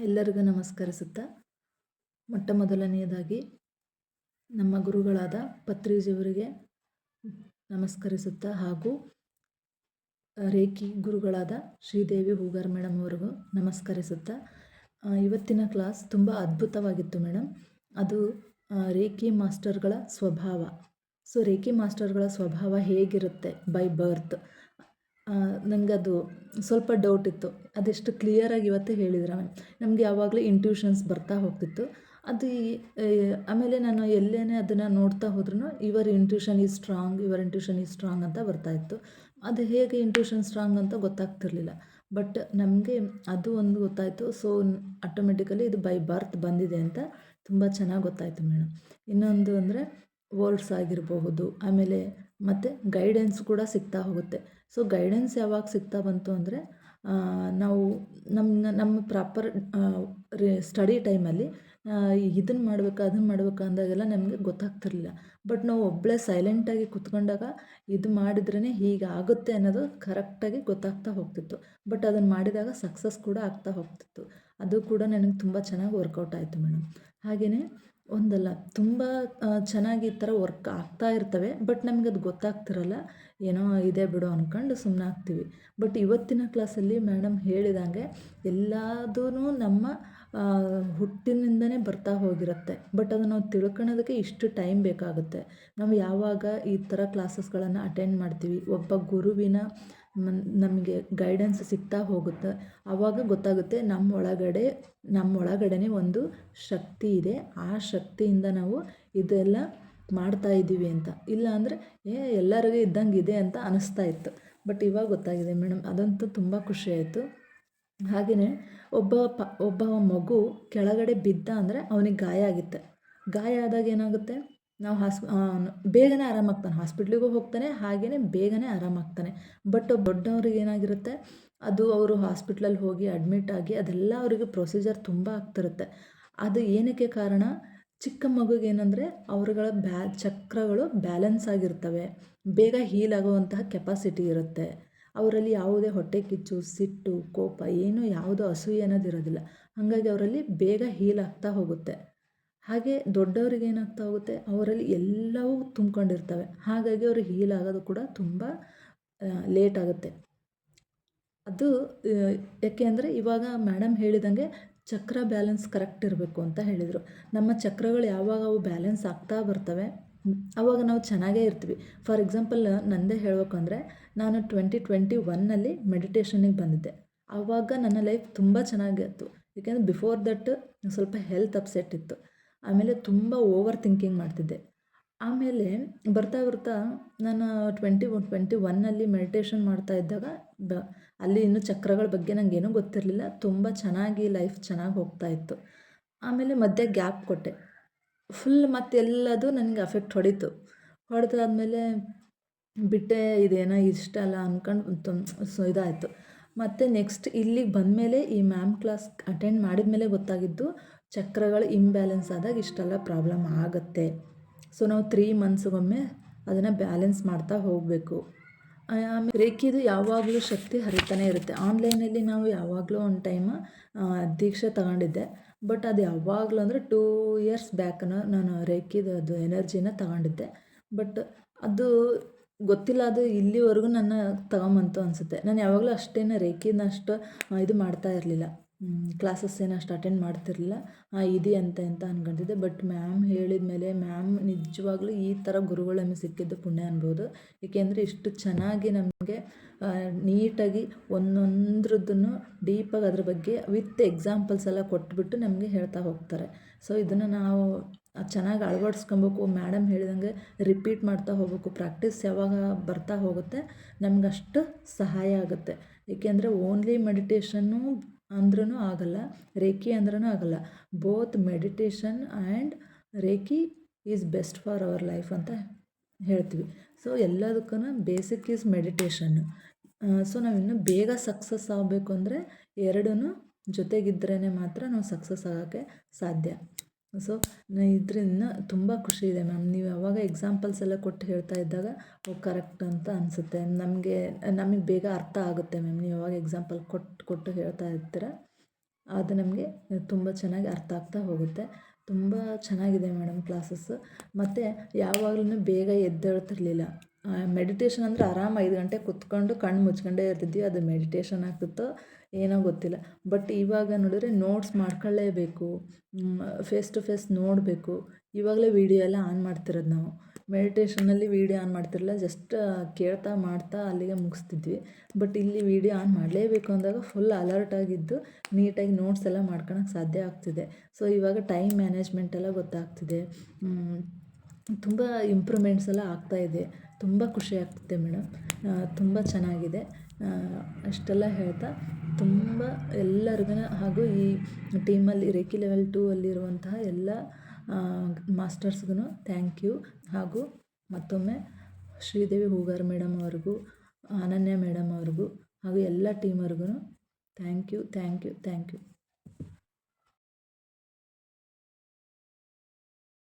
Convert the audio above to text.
ಎಲ್ಲರಿಗೂ ನಮಸ್ಕರಿಸುತ್ತಾ ಮೊಟ್ಟ ಮೊದಲನೆಯದಾಗಿ ನಮ್ಮ ಗುರುಗಳಾದ ಪತ್ರಿಜಿಯವರಿಗೆ ನಮಸ್ಕರಿಸುತ್ತಾ ಹಾಗೂ ರೇಖಿ ಗುರುಗಳಾದ ಶ್ರೀದೇವಿ ಹೂಗಾರ್ ಮೇಡಮ್ ಅವರಿಗೂ ನಮಸ್ಕರಿಸುತ್ತಾ ಇವತ್ತಿನ ಕ್ಲಾಸ್ ತುಂಬ ಅದ್ಭುತವಾಗಿತ್ತು ಮೇಡಮ್. ಅದು ರೇಖಿ ಮಾಸ್ಟರ್ಗಳ ಸ್ವಭಾವ. ಸೊ ರೇಖಿ ಮಾಸ್ಟರ್ಗಳ ಸ್ವಭಾವ ಹೇಗಿರುತ್ತೆ ಬೈ ಬರ್ತ್, ನನಗೆ ಅದು ಸ್ವಲ್ಪ ಡೌಟ್ ಇತ್ತು. ಅದೆಷ್ಟು ಕ್ಲಿಯರಾಗಿ ಇವತ್ತು ಹೇಳಿದ್ರೆ ನಮಗೆ ಯಾವಾಗಲೂ ಇಂಟ್ಯೂಷನ್ಸ್ ಬರ್ತಾ ಹೋಗ್ತಿತ್ತು. ಅದು ಆಮೇಲೆ ನಾನು ಎಲ್ಲೇನೇ ಅದನ್ನು ನೋಡ್ತಾ ಹೋದ್ರೂ your intuition is strong, your intuition is strong ಅಂತ ಬರ್ತಾಯಿತ್ತು. ಅದು ಹೇಗೆ ಇಂಟ್ಯೂಷನ್ ಸ್ಟ್ರಾಂಗ್ ಅಂತ ಗೊತ್ತಾಗ್ತಿರ್ಲಿಲ್ಲ. ಬಟ್ ನಮಗೆ ಅದು ಒಂದು ಗೊತ್ತಾಯಿತು. ಸೊ ಆಟೋಮೆಟಿಕಲಿ ಇದು ಬೈ ಬರ್ತ್ ಬಂದಿದೆ ಅಂತ ತುಂಬ ಚೆನ್ನಾಗಿ ಗೊತ್ತಾಯಿತು ಮೇಡಮ್. ಇನ್ನೊಂದು ಅಂದರೆ ವರ್ಡ್ಸ್ ಆಗಿರಬಹುದು, ಆಮೇಲೆ ಮತ್ತು ಗೈಡೆನ್ಸ್ ಕೂಡ ಸಿಗ್ತಾ ಹೋಗುತ್ತೆ. ಸೊ ಗೈಡೆನ್ಸ್ ಯಾವಾಗ ಸಿಗ್ತಾ ಬಂತು ಅಂದರೆ ನಾವು ನಮ್ಮ ಪ್ರಾಪರ್ ಸ್ಟಡಿ ಟೈಮಲ್ಲಿ ಇದನ್ನು ಮಾಡಬೇಕಾ ಅದನ್ನು ಮಾಡಬೇಕಾ ಅಂದಾಗೆಲ್ಲ ನಮಗೆ ಗೊತ್ತಾಗ್ತಿರ್ಲಿಲ್ಲ. ಬಟ್ ನಾವು ಒಬ್ಬಳೇ ಸೈಲೆಂಟಾಗಿ ಕುತ್ಕೊಂಡಾಗ ಇದು ಮಾಡಿದ್ರೇ ಹೀಗೆ ಆಗುತ್ತೆ ಅನ್ನೋದು ಕರೆಕ್ಟಾಗಿ ಗೊತ್ತಾಗ್ತಾ ಹೋಗ್ತಿತ್ತು. ಬಟ್ ಅದನ್ನು ಮಾಡಿದಾಗ ಸಕ್ಸಸ್ ಕೂಡ ಆಗ್ತಾ ಹೋಗ್ತಿತ್ತು. ಅದು ಕೂಡ ನನಗೆ ತುಂಬ ಚೆನ್ನಾಗಿ ವರ್ಕೌಟ್ ಆಯಿತು ಮೇಡಮ್. ಹಾಗೆಯೇ ಒಂದಲ್ಲ ತುಂಬ ಚೆನ್ನಾಗಿ ಈ ಥರ ವರ್ಕ್ ಆಗ್ತಾ ಇರ್ತವೆ. ಬಟ್ ನಮಗದು ಗೊತ್ತಾಗ್ತಿರಲ್ಲ, ಏನೋ ಇದೆ ಬಿಡು ಅಂದ್ಕೊಂಡು ಸುಮ್ಮನೆ ಆಗ್ತೀವಿ. ಬಟ್ ಇವತ್ತಿನ ಕ್ಲಾಸಲ್ಲಿ ಮೇಡಮ್ ಹೇಳಿದಂಗೆ ಎಲ್ಲದೂ ನಮ್ಮ ಹುಟ್ಟಿನಿಂದನೇ ಬರ್ತಾ ಹೋಗಿರುತ್ತೆ. ಬಟ್ ಅದನ್ನು ನಾವು ತಿಳ್ಕೊಳ್ಳೋದಕ್ಕೆ ಇಷ್ಟು ಟೈಮ್ ಬೇಕಾಗುತ್ತೆ. ನಾವು ಯಾವಾಗ ಈ ಥರ ಕ್ಲಾಸಸ್ಗಳನ್ನು ಅಟೆಂಡ್ ಮಾಡ್ತೀವಿ, ಒಬ್ಬ ಗುರುವಿನ ನಮಗೆ ಗೈಡೆನ್ಸ್ ಸಿಗ್ತಾ ಹೋಗುತ್ತೆ, ಆವಾಗ ಗೊತ್ತಾಗುತ್ತೆ ನಮ್ಮೊಳಗಡೆನೇ ಒಂದು ಶಕ್ತಿ ಇದೆ. ಆ ಶಕ್ತಿಯಿಂದ ನಾವು ಇದೆಲ್ಲ ಮಾಡ್ತಾ ಇದ್ದೀವಿ ಅಂತ. ಇಲ್ಲ ಅಂದರೆ ಎಲ್ಲರಿಗೂ ಇದ್ದಂಗೆ ಇದೆ ಅಂತ ಅನಿಸ್ತಾ ಇತ್ತು. ಬಟ್ ಇವಾಗ ಗೊತ್ತಾಗಿದೆ ಮೇಡಮ್, ಅದಂತೂ ತುಂಬ ಖುಷಿಯಾಯಿತು. ಹಾಗೆಯೇ ಒಬ್ಬ ಮಗು ಕೆಳಗಡೆ ಬಿದ್ದ ಅಂದರೆ ಅವನಿಗೆ ಗಾಯ ಆಗಿತ್ತೆ. ಗಾಯ ಆದಾಗ ಏನಾಗುತ್ತೆ, ನಾವು ಬೇಗನೆ ಆರಾಮಾಗ್ತಾನೆ, ಹಾಸ್ಪಿಟ್ಲಿಗೂ ಹೋಗ್ತಾನೆ, ಹಾಗೆಯೇ ಬೇಗನೆ ಆರಾಮಾಗ್ತಾನೆ. ಬಟ್ ದೊಡ್ಡವ್ರಿಗೆ ಏನಾಗಿರುತ್ತೆ, ಅದು ಅವರು ಹಾಸ್ಪಿಟ್ಲಲ್ಲಿ ಹೋಗಿ ಅಡ್ಮಿಟ್ ಆಗಿ ಅದೆಲ್ಲ ಅವರಿಗೆ ಪ್ರೊಸೀಜರ್ ತುಂಬ ಆಗ್ತಿರುತ್ತೆ. ಅದು ಏನಕ್ಕೆ ಕಾರಣ, ಚಿಕ್ಕ ಮಗುಗೇನೆಂದರೆ ಅವ್ರುಗಳ ಚಕ್ರಗಳು ಬ್ಯಾಲೆನ್ಸ್ ಆಗಿರ್ತವೆ, ಬೇಗ ಹೀಲ್ ಆಗುವಂತಹ ಕೆಪಾಸಿಟಿ ಇರುತ್ತೆ. ಅವರಲ್ಲಿ ಯಾವುದೇ ಹೊಟ್ಟೆ ಕಿಚ್ಚು, ಸಿಟ್ಟು, ಕೋಪ ಯಾವುದೋ ಅಸೂಯೆ ಅನ್ನೋದಿರೋದಿಲ್ಲ. ಹಾಗಾಗಿ ಅವರಲ್ಲಿ ಬೇಗ ಹೀಲ್ ಆಗ್ತಾ ಹೋಗುತ್ತೆ. ಹಾಗೆ ದೊಡ್ಡವರಿಗೆ ಏನಾಗ್ತಾ ಹೋಗುತ್ತೆ, ಅವರಲ್ಲಿ ಎಲ್ಲವೂ ತುಂಬ್ಕೊಂಡಿರ್ತವೆ. ಹಾಗಾಗಿ ಅವರು ಹೀಲ್ ಆಗೋದು ಕೂಡ ತುಂಬ ಲೇಟ್ ಆಗುತ್ತೆ. ಅದು ಯಾಕೆ ಅಂದರೆ ಇವಾಗ ಮೇಡಮ್ ಹೇಳಿದಂಗೆ ಚಕ್ರ ಬ್ಯಾಲೆನ್ಸ್ ಕರೆಕ್ಟ್ ಇರಬೇಕು ಅಂತ ಹೇಳಿದರು. ನಮ್ಮ ಚಕ್ರಗಳು ಯಾವಾಗ ಅವು ಬ್ಯಾಲೆನ್ಸ್ ಆಗ್ತಾ ಬರ್ತವೆ ಆವಾಗ ನಾವು ಚೆನ್ನಾಗೇ ಇರ್ತೀವಿ. ಫಾರ್ ಎಕ್ಸಾಂಪಲ್ ನನ್ನದೇ ಹೇಳಬೇಕಂದ್ರೆ, ನಾನು 2021ನಲ್ಲಿ ಮೆಡಿಟೇಷನಿಗೆ ಬಂದಿದ್ದೆ. ಆವಾಗ ನನ್ನ ಲೈಫ್ ತುಂಬ ಚೆನ್ನಾಗಿತ್ತು. ಏಕೆಂದರೆ ಬಿಫೋರ್ ದಟ್ ಸ್ವಲ್ಪ ಹೆಲ್ತ್ ಅಪ್ಸೆಟ್ ಇತ್ತು. ಆಮೇಲೆ ತುಂಬ ಓವರ್ ಥಿಂಕಿಂಗ್ ಮಾಡ್ತಿದ್ದೆ. ಆಮೇಲೆ ಬರ್ತಾ ಬರ್ತಾ ನಾನು 2021ನಲ್ಲಿ ಮೆಡಿಟೇಷನ್ ಮಾಡ್ತಾ ಇದ್ದಾಗ ಅಲ್ಲಿ ಇನ್ನೂ ಚಕ್ರಗಳ ಬಗ್ಗೆ ನನಗೇನೂ ಗೊತ್ತಿರಲಿಲ್ಲ. ತುಂಬ ಚೆನ್ನಾಗಿ ಲೈಫ್ ಚೆನ್ನಾಗಿ ಹೋಗ್ತಾ ಇತ್ತು. ಆಮೇಲೆ ಮಧ್ಯೆ ಗ್ಯಾಪ್ ಕೊಟ್ಟೆ. ಫುಲ್ ಮತ್ತೆಲ್ಲದು ನನಗೆ ಅಫೆಕ್ಟ್ ಹೊಡೀತು. ಹೊಡೆದಾದ್ಮೇಲೆ ಬಿಟ್ಟೆ, ಇದೇನೋ ಇಷ್ಟ ಅಲ್ಲ ಅಂದ್ಕೊಂಡು ಇದಾಯಿತು. ಮತ್ತು ನೆಕ್ಸ್ಟ್ ಇಲ್ಲಿಗೆ ಬಂದಮೇಲೆ ಈ ಮ್ಯಾಮ್ ಕ್ಲಾಸ್ ಅಟೆಂಡ್ ಮಾಡಿದ ಮೇಲೆ ಗೊತ್ತಾಗಿದ್ದು, ಚಕ್ರಗಳು ಇಂಬ್ಯಾಲೆನ್ಸ್ ಆದಾಗ ಇಷ್ಟೆಲ್ಲ ಪ್ರಾಬ್ಲಮ್ ಆಗುತ್ತೆ. ಸೊ ನಾವು 3 ಮಂತ್ಸ್ಗೊಮ್ಮೆ ಅದನ್ನು ಬ್ಯಾಲೆನ್ಸ್ ಮಾಡ್ತಾ ಹೋಗಬೇಕು. ಆಮೇಲೆ ರೇಖಿದು ಯಾವಾಗಲೂ ಶಕ್ತಿ ಹರಿತಾನೆ ಇರುತ್ತೆ. ಆನ್ಲೈನಲ್ಲಿ ನಾವು ಯಾವಾಗಲೂ ಒಂದು ಟೈಮ್ ದೀಕ್ಷೆ ತಗೊಂಡಿದ್ದೆ. ಬಟ್ ಅದು ಯಾವಾಗಲೂ ಅಂದರೆ 2 ಇಯರ್ಸ್ ಬ್ಯಾಕ್ನ ನಾನು ರೇಖಿದು ಅದು ಎನರ್ಜಿನ ತಗೊಂಡಿದ್ದೆ. ಬಟ್ ಅದು ಗೊತ್ತಿಲ್ಲ, ಅದು ಇಲ್ಲಿವರೆಗೂ ನನ್ನ ತಗೊಂಬಂತು ಅನಿಸುತ್ತೆ. ನಾನು ಯಾವಾಗಲೂ ಅಷ್ಟೇನು ರೇಖಿನ ಅಷ್ಟು ಇದು ಮಾಡ್ತಾ ಇರಲಿಲ್ಲ, ಕ್ಲಾಸಸ್ ಏನು ಅಷ್ಟು ಅಟೆಂಡ್ ಮಾಡ್ತಿರಲಿಲ್ಲ. ಇದೆಯಂತೆ ಅಂತ ಅಂದ್ಕೊಂಡಿದ್ದೆ. ಬಟ್ ಮ್ಯಾಮ್ ಹೇಳಿದ ಮೇಲೆ ಮ್ಯಾಮ್ ನಿಜವಾಗ್ಲೂ ಈ ಥರ ಗುರುಗಳು ನಮಗೆ ಸಿಕ್ಕಿದ್ದು ಪುಣ್ಯ ಅನ್ಬೋದು. ಏಕೆಂದರೆ ಇಷ್ಟು ಚೆನ್ನಾಗಿ ನಮಗೆ ನೀಟಾಗಿ ಒಂದೊಂದ್ರದ್ದನ್ನು ಡೀಪಾಗಿ ಅದ್ರ ಬಗ್ಗೆ ವಿತ್ ಎಕ್ಸಾಂಪಲ್ಸ್ ಎಲ್ಲ ಕೊಟ್ಬಿಟ್ಟು ನಮಗೆ ಹೇಳ್ತಾ ಹೋಗ್ತಾರೆ. ಸೊ ಇದನ್ನು ನಾವು ಚೆನ್ನಾಗಿ ಅಳವಡಿಸ್ಕೊಬೇಕು. ಮೇಡಮ್ ಹೇಳಿದಂಗೆ ರಿಪೀಟ್ ಮಾಡ್ತಾ ಹೋಗಬೇಕು. ಪ್ರಾಕ್ಟೀಸ್ ಯಾವಾಗ ಬರ್ತಾ ಹೋಗುತ್ತೆ ನಮಗಷ್ಟು ಸಹಾಯ ಆಗುತ್ತೆ. ಏಕೆಂದರೆ ಓನ್ಲಿ ಮೆಡಿಟೇಷನ್ನು ಅಂದ್ರೂ ಆಗಲ್ಲ, ರೇಖಿ ಅಂದ್ರೂ ಆಗಲ್ಲ. Both meditation and reiki is best for our life ಅಂತ ಹೇಳ್ತೀವಿ. ಸೊ ಎಲ್ಲದಕ್ಕೂ ಬೇಸಿಕ್ ಈಸ್ ಮೆಡಿಟೇಷನ್ನು. ಸೊ ನಾವು ಇನ್ನೂ ಬೇಗ ಸಕ್ಸಸ್ ಆಗಬೇಕು ಅಂದರೆ ಎರಡೂ ಜೊತೆಗಿದ್ರೇ ಮಾತ್ರ ನಾವು ಸಕ್ಸಸ್ ಆಗೋಕ್ಕೆ ಸಾಧ್ಯ. ಸೊ ಇದರಿಂದ ತುಂಬ ಖುಷಿ ಇದೆ ಮ್ಯಾಮ್. ನೀವು ಯಾವಾಗ ಎಕ್ಸಾಂಪಲ್ಸ್ ಎಲ್ಲ ಕೊಟ್ಟು ಹೇಳ್ತಾ ಇದ್ದಾಗ ಕರೆಕ್ಟ್ ಅಂತ ಅನಿಸುತ್ತೆ. ನಮಗೆ ಬೇಗ ಅರ್ಥ ಆಗುತ್ತೆ ಮ್ಯಾಮ್. ನೀವು ಯಾವಾಗ ಎಕ್ಸಾಂಪಲ್ ಕೊಟ್ಟು ಹೇಳ್ತಾ ಇರ್ತೀರ ಅದು ನಮಗೆ ತುಂಬ ಚೆನ್ನಾಗಿ ಅರ್ಥ ಆಗ್ತಾ ಹೋಗುತ್ತೆ. ತುಂಬ ಚೆನ್ನಾಗಿದೆ ಮೇಡಮ್ ಕ್ಲಾಸಸ್ಸು. ಮತ್ತು ಯಾವಾಗ್ಲೂ ಬೇಗ ಎದ್ದೇಳ್ತಿರ್ಲಿಲ್ಲ. ಮೆಡಿಟೇಷನ್ ಅಂದರೆ ಆರಾಮ 5 ಗಂಟೆಗೆ ಕುತ್ಕೊಂಡು ಕಣ್ಣು ಮುಚ್ಕೊಂಡೇ ಇರ್ತಿದ್ವಿ. ಅದು ಮೆಡಿಟೇಷನ್ ಆಗ್ತಿತ್ತೋ ಏನೋ ಗೊತ್ತಿಲ್ಲ. ಬಟ್ ಇವಾಗ ನೋಡಿದ್ರೆ ನೋಟ್ಸ್ ಮಾಡ್ಕೊಳ್ಳೇಬೇಕು, ಫೇಸ್ ಟು ಫೇಸ್ ನೋಡಬೇಕು. ಇವಾಗಲೇ ವೀಡಿಯೋ ಎಲ್ಲ ಆನ್ ಮಾಡ್ತಿರೋದು ನಾವು. ಮೆಡಿಟೇಷನಲ್ಲಿ ವೀಡಿಯೋ ಆನ್ ಮಾಡ್ತಿರಲಿಲ್ಲ, ಜಸ್ಟ್ ಕೇಳ್ತಾ ಮಾಡ್ತಾ ಅಲ್ಲಿಗೆ ಮುಗಿಸ್ತಿದ್ವಿ. ಬಟ್ ಇಲ್ಲಿ ವೀಡಿಯೋ ಆನ್ ಮಾಡಲೇಬೇಕು ಅಂದಾಗ ಫುಲ್ ಅಲರ್ಟಾಗಿದ್ದು ನೀಟಾಗಿ ನೋಟ್ಸ್ ಎಲ್ಲ ಮಾಡ್ಕೊಳಕ್ಕೆ ಸಾಧ್ಯ ಆಗ್ತಿದೆ. ಸೊ ಇವಾಗ ಟೈಮ್ ಮ್ಯಾನೇಜ್ಮೆಂಟ್ ಎಲ್ಲ ಗೊತ್ತಾಗ್ತಿದೆ. ತುಂಬ ಇಂಪ್ರೂವ್ಮೆಂಟ್ಸ್ ಎಲ್ಲ ಆಗ್ತಾಯಿದೆ. ತುಂಬ ಖುಷಿ ಆಗ್ತಿದೆ ಮೇಡಮ್. ತುಂಬ ಚೆನ್ನಾಗಿದೆ. ಅಷ್ಟೆಲ್ಲ ಹೇಳ್ತಾ ತುಂಬ ಎಲ್ಲರಿಗೂ ಹಾಗೂ ಈ ಟೀಮಲ್ಲಿ ರೇಖಿ ಲೆವೆಲ್ 2 ಅಲ್ಲಿರುವಂತಹ ಎಲ್ಲ ಮಾಸ್ಟರ್ಸ್ಗೂ ಥ್ಯಾಂಕ್ ಯು. ಹಾಗೂ ಮತ್ತೊಮ್ಮೆ ಶ್ರೀದೇವಿ ಹೂಗಾರ್ ಮೇಡಮ್ ಅವ್ರಿಗೂ, ಅನನ್ಯ ಮೇಡಮ್ ಅವ್ರಿಗೂ ಹಾಗೂ ಎಲ್ಲ ಟೀಮವ್ರಿಗೂ ಥ್ಯಾಂಕ್ ಯು.